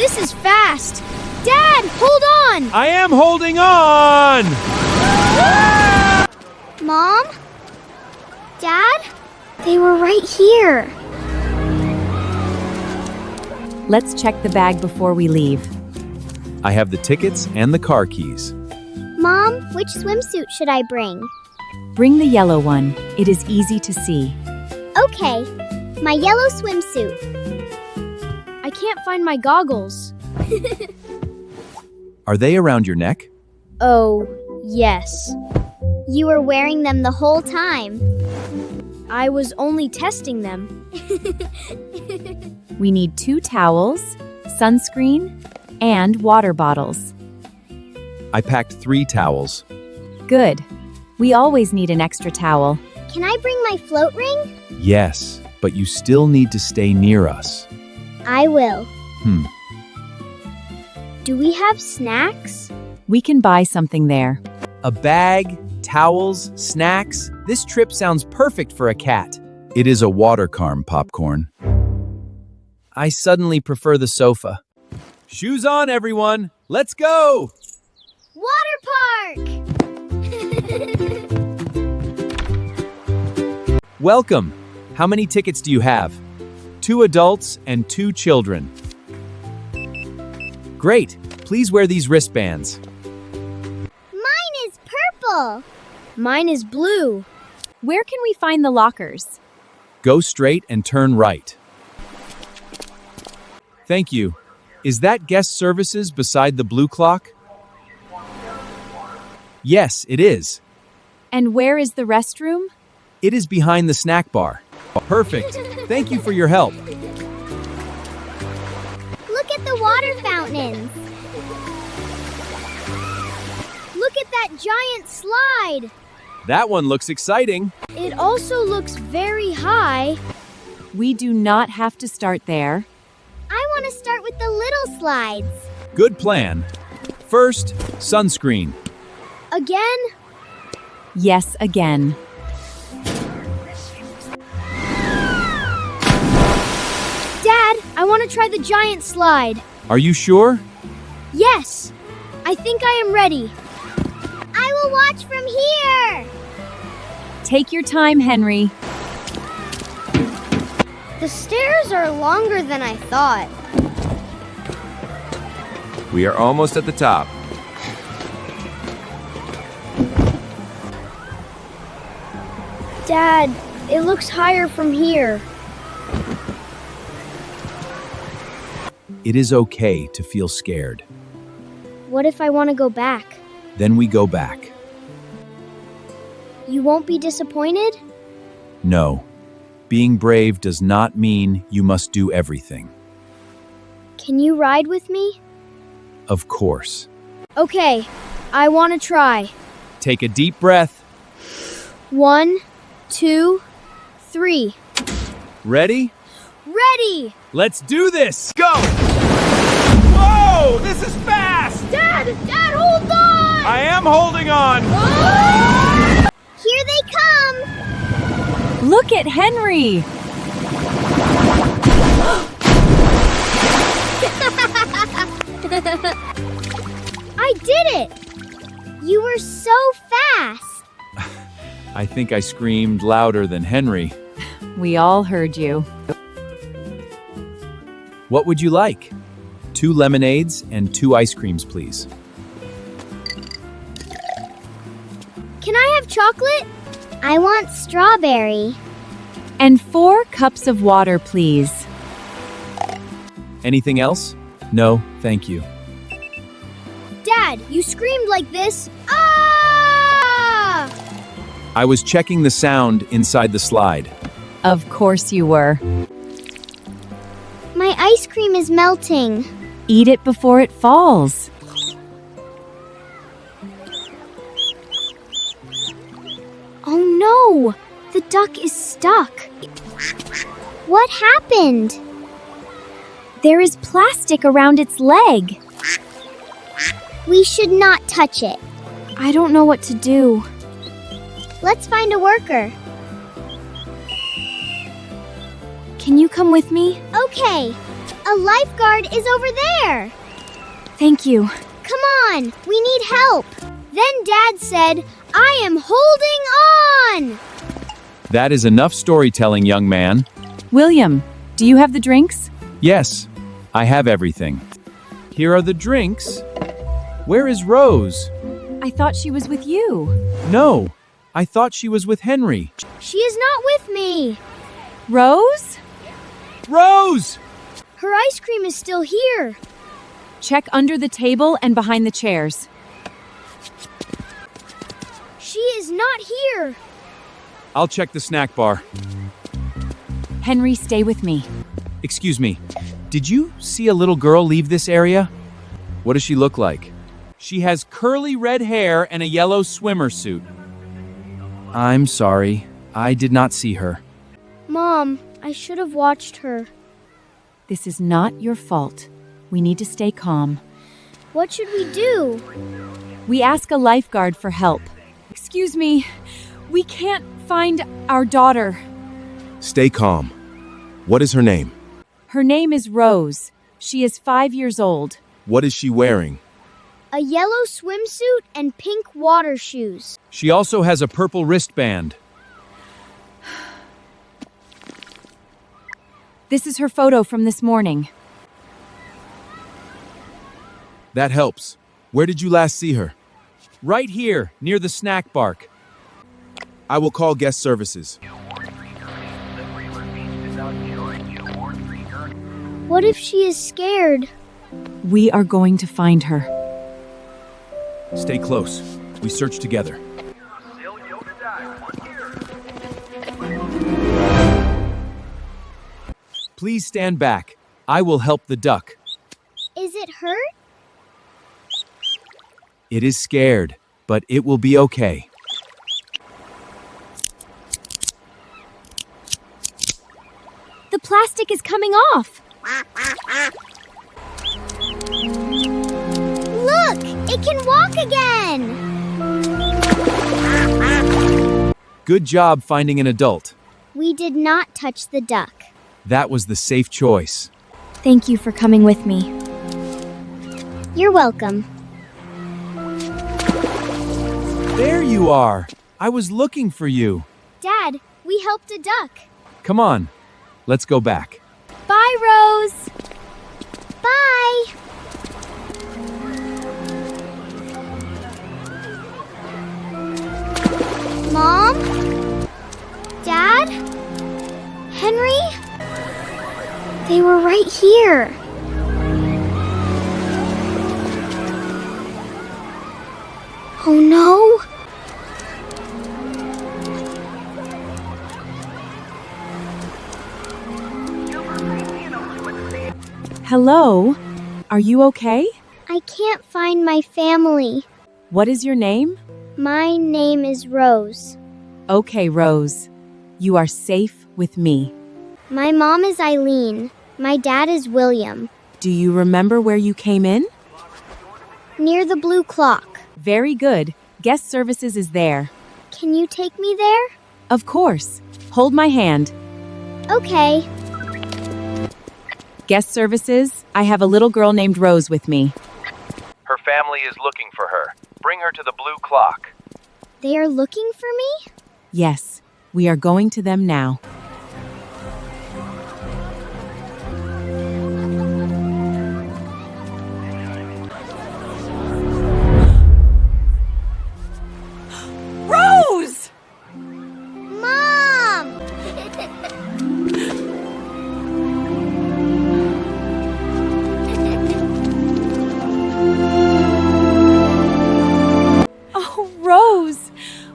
this is fast! Dad, hold on! I am holding on! Mom? Dad? They were right here. Let's check the bag before we leave. I have the tickets and the car keys. Mom, which swimsuit should I bring? Bring the yellow one. It is easy to see. Okay, my yellow swimsuit. I can't find my goggles. Are they around your neck? Oh, yes. You were wearing them the whole time. I was only testing them. We need 2 towels, sunscreen, and water bottles. I packed 3 towels. Good. We always need an extra towel. Can I bring my float ring? Yes, but you still need to stay near us. I will. Hmm. Do we have snacks? We can buy something there. A bag, towels, snacks. This trip sounds perfect for a cat. It is a water calm popcorn. I suddenly prefer the sofa. Shoes on, everyone. Let's go. Water park! Welcome. How many tickets do you have? 2 adults and 2 children. Great. Please wear these wristbands. Mine is purple. Mine is blue. Where can we find the lockers? Go straight and turn right. Thank you. Is that guest services beside the blue clock? Yes, it is. And where is the restroom? It is behind the snack bar. Perfect. Thank you for your help. Look at the water fountains. Look at that giant slide. That one looks exciting. It also looks very high. We do not have to start there. I want to start with the little slides. Good plan. First, sunscreen. Again? Yes, again. Dad, I want to try the giant slide. Are you sure? Yes. I think I am ready. I will watch from here. Take your time, Henry. The stairs are longer than I thought. We are almost at the top. Dad, it looks higher from here. It is okay to feel scared. What if I want to go back? Then we go back. You won't be disappointed? No. Being brave does not mean you must do everything. Can you ride with me? Of course. Okay, I want to try. Take a deep breath. 1, 2, 3. Ready? Ready! Let's do this! Go! Whoa! This is fast! Dad, hold on! I am holding on! Here they come. Look at Henry! I did it! You were so fast. I think I screamed louder than Henry. We all heard you. What would you like? 2 lemonades and 2 ice creams, please. Can I have chocolate? I want strawberry. And 4 cups of water, please. Anything else? No, thank you. Dad, you screamed like this. Ah! I was checking the sound inside the slide. Of course you were. My ice cream is melting. Eat it before it falls. Oh no! The duck is stuck. What happened? There is plastic around its leg. We should not touch it. I don't know what to do. Let's find a worker. Can you come with me? Okay. A lifeguard is over there! Thank you. Come on, we need help! Then Dad said, I am holding on! That is enough storytelling, young man. William, do you have the drinks? Yes, I have everything. Here are the drinks. Where is Rose? I thought she was with you. No, I thought she was with Henry. She is not with me! Rose? Rose! Her ice cream is still here! Check under the table and behind the chairs. She is not here! I'll check the snack bar. Henry, stay with me. Excuse me, did you see a little girl leave this area? What does she look like? She has curly red hair and a yellow swimmer suit. I'm sorry, I did not see her. Mom, I should have watched her. This is not your fault. We need to stay calm. What should we do? We ask a lifeguard for help. Excuse me, we can't find our daughter. Stay calm. What is her name? Her name is Rose. She is 5 years old. What is she wearing? A yellow swimsuit and pink water shoes. She also has a purple wristband. This is her photo from this morning. That helps. Where did you last see her? Right here, near the snack bar. I will call guest services. What if she is scared? We are going to find her. Stay close. We search together. Please stand back. I will help the duck. Is it hurt? It is scared, but it will be okay. The plastic is coming off. Look! It can walk again! Good job finding an adult. We did not touch the duck. That was the safe choice. Thank you for coming with me. You're welcome. There you are. I was looking for you. Dad, we helped a duck. Come on, let's go back. Bye, Rose! Bye! Mom? Dad? Henry? They were right here. Oh no! Hello? Are you okay? I can't find my family. What is your name? My name is Rose. Okay, Rose. You are safe with me. My mom is Eileen. My dad is William. Do you remember where you came in? Near the blue clock. Very good. Guest services is there. Can you take me there? Of course. Hold my hand. Okay. Guest services, I have a little girl named Rose with me. Her family is looking for her. Bring her to the blue clock. They are looking for me? Yes, we are going to them now. Rose! Mom! Oh, Rose!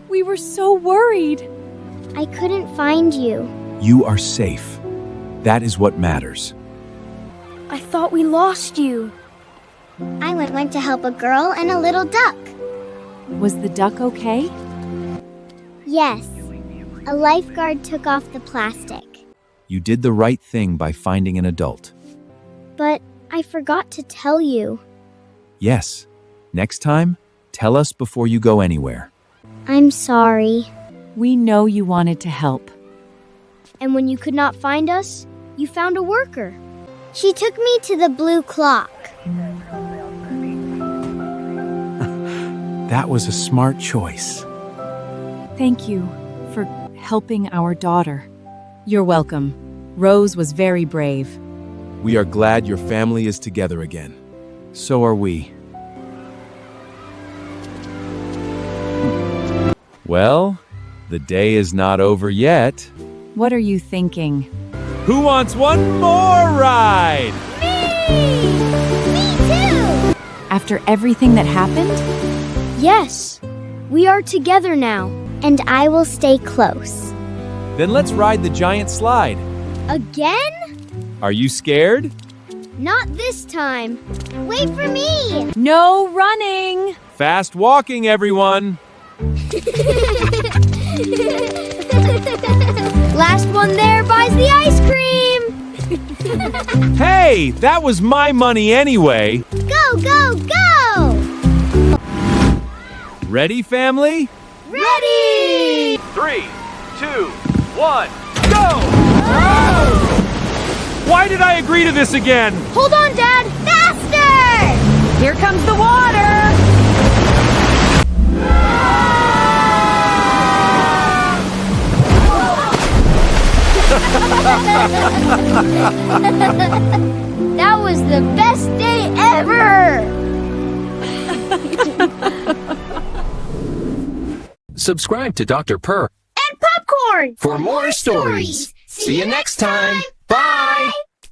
We were so worried. I couldn't find you. You are safe. That is what matters. I thought we lost you. I went to help a girl and a little duck. Was the duck okay? Yes. A lifeguard took off the plastic. You did the right thing by finding an adult. But I forgot to tell you. Yes. Next time, tell us before you go anywhere. I'm sorry. We know you wanted to help. And when you could not find us, you found a worker. She took me to the blue clock. That was a smart choice. Thank you for helping our daughter. You're welcome. Rose was very brave. We are glad your family is together again. So are we. Well, the day is not over yet. What are you thinking? Who wants one more ride? Me too! After everything that happened? Yes, we are together now. And I will stay close. Then let's ride the giant slide. Again? Are you scared? Not this time. Wait for me! No running! Fast walking, everyone. Last one there buys the ice cream! Hey, that was my money anyway. Go, go, go! Ready, family? Ready! 3, 2, 1, go! Why did I agree to this again? Hold on, Dad! Faster! Here comes the water! That was the best day ever! Subscribe to Dr. Purr And popcorn! for more stories. See you next time. Bye.